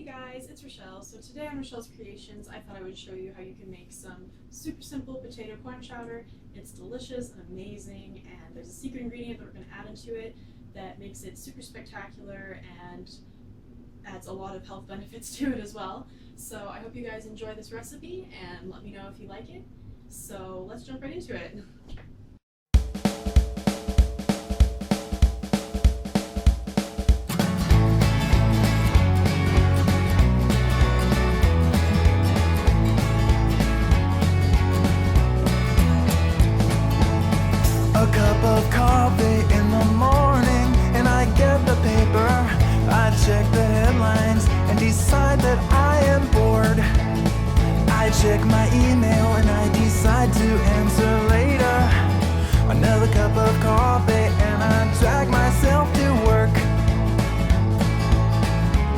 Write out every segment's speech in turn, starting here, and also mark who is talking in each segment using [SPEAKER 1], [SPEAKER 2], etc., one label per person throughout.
[SPEAKER 1] guys, it's Rochelle. So today on Rochelle's Creations, I thought I would show you how you can make some super simple potato corn chowder. It's delicious and amazing, and there's a secret ingredient that we're going to add into it that makes it super spectacular and adds a lot of health benefits to it as well. So I hope you guys enjoy this recipe and let me know if you like it. So let's jump right into it.
[SPEAKER 2] A cup of coffee in the morning, and I get the paper. I check the headlines and decide that I am bored. I check my email and I decide to answer later. Another cup of coffee and I drag myself to work.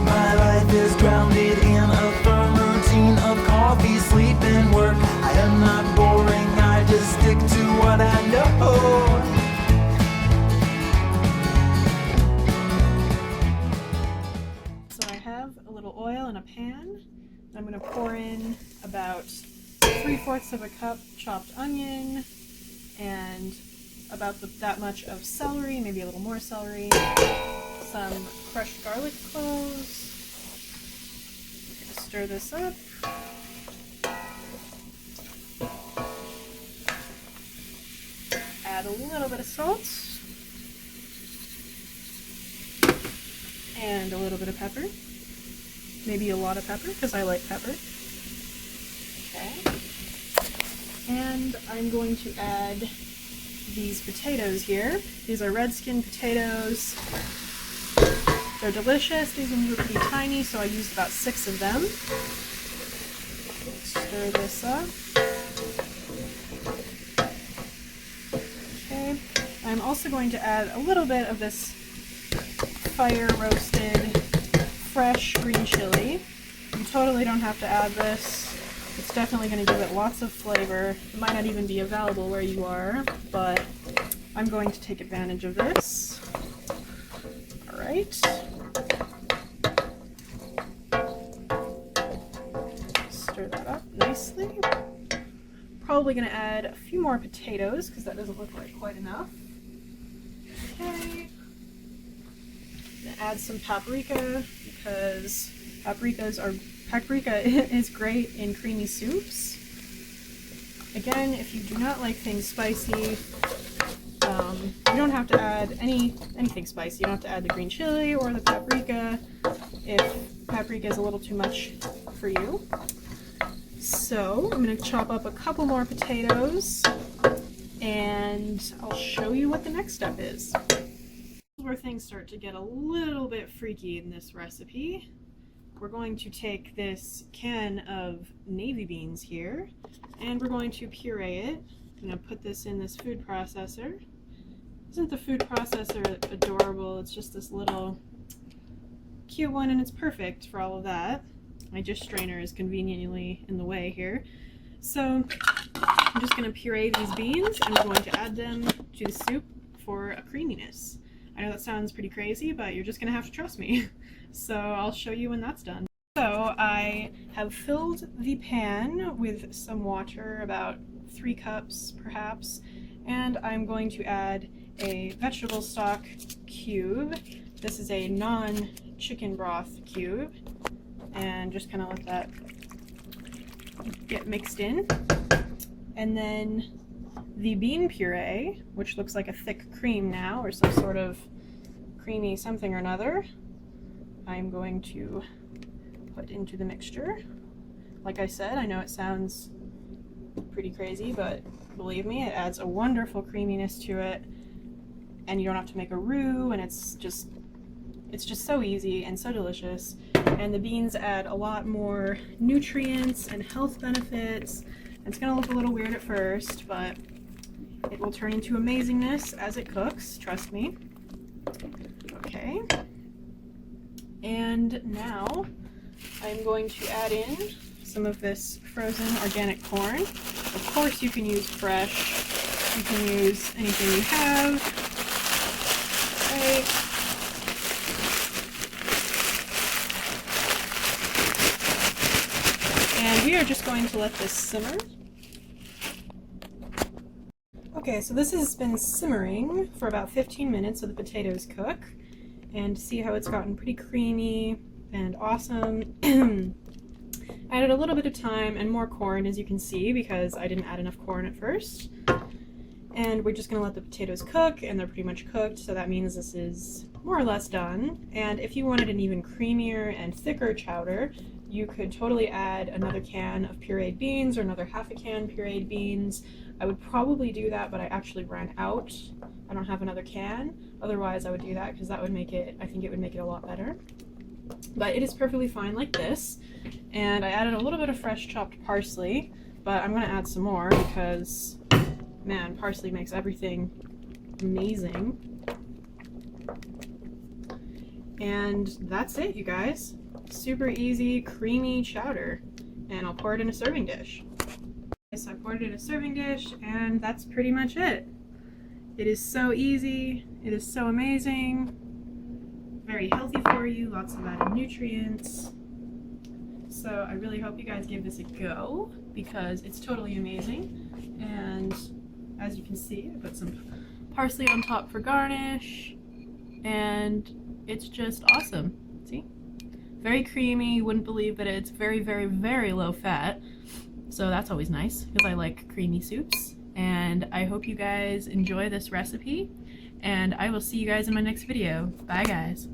[SPEAKER 2] My life is grounded in a firm routine of coffee, sleep, and work. I am not boring, I just stick to what I know.
[SPEAKER 1] So I have a little oil in a pan. I'm going to pour in about 3/4 of a cup chopped onion and about that much of celery, maybe a little more celery, some crushed garlic cloves. I'm going to stir this up. Add a little bit of salt and a little bit of pepper. Maybe a lot of pepper because I like pepper. Okay. And I'm going to add these potatoes here. These are red skin potatoes. They're delicious. These ones are pretty tiny, so I used about 6 of them. Stir this up. Okay. I'm also going to add a little bit of this fire roasted fresh green chili. You totally don't have to add this. It's definitely going to give it lots of flavor. It might not even be available where you are, but I'm going to take advantage of this. Alright. Stir that up nicely. Probably going to add a few more potatoes because that doesn't look like quite enough. Okay. Add some paprika because paprika is great in creamy soups. Again, if you do not like things spicy, you don't have to add anything spicy. You don't have to add the green chili or the paprika if paprika is a little too much for you. So I'm going to chop up a couple more potatoes and I'll show you what the next step is. Where things start to get a little bit freaky in this recipe. We're going to take this can of navy beans here and we're going to puree it. I'm going to put this in this food processor. Isn't the food processor adorable? It's just this little cute one and it's perfect for all of that. My dish strainer is conveniently in the way here. So I'm just going to puree these beans and we're going to add them to the soup for a creaminess. I know that sounds pretty crazy, but you're just going to have to trust me. So I'll show you when that's done. So I have filled the pan with some water, about 3 cups perhaps, and I'm going to add a vegetable stock cube. This is a non-chicken broth cube, and just kind of let that get mixed in. And then the bean puree, which looks like a thick cream now, or some sort of creamy something or another, I'm going to put into the mixture. Like I said, I know it sounds pretty crazy, but believe me, it adds a wonderful creaminess to it, and you don't have to make a roux, and it's just so easy and so delicious. And the beans add a lot more nutrients and health benefits. It's gonna look a little weird at first, but it will turn into amazingness as it cooks, trust me. Okay. And now I'm going to add in some of this frozen organic corn. Of course you can use fresh. You can use anything you have. Right. we are just going to let this simmer. Okay, so this has been simmering for about 15 minutes so the potatoes cook. And see how it's gotten pretty creamy and awesome. Added a little bit of thyme and more corn, as you can see, because I didn't add enough corn at first. And we're just going to let the potatoes cook, and they're pretty much cooked, so that means this is more or less done. And if you wanted an even creamier and thicker chowder, you could totally add another can of pureed beans or another half a can pureed beans. I would probably do that, but I actually ran out. I don't have another can. Otherwise, I would do that because that would make it, I think it would make it a lot better. But it is perfectly fine like this. And I added a little bit of fresh chopped parsley, but I'm going to add some more because, man, parsley makes everything amazing. And that's it, you guys. Super easy, creamy chowder. And I'll pour it in a serving dish. So I poured it in a serving dish, and that's pretty much it. It is so easy. It is so amazing. Very healthy for you. Lots of added nutrients. So I really hope you guys give this a go because it's totally amazing. And as you can see, I put some parsley on top for garnish. And it's just awesome. See? Very creamy. You wouldn't believe that it's very, very, very low fat. So that's always nice because I like creamy soups. And I hope you guys enjoy this recipe. And I will see you guys in my next video. Bye, guys.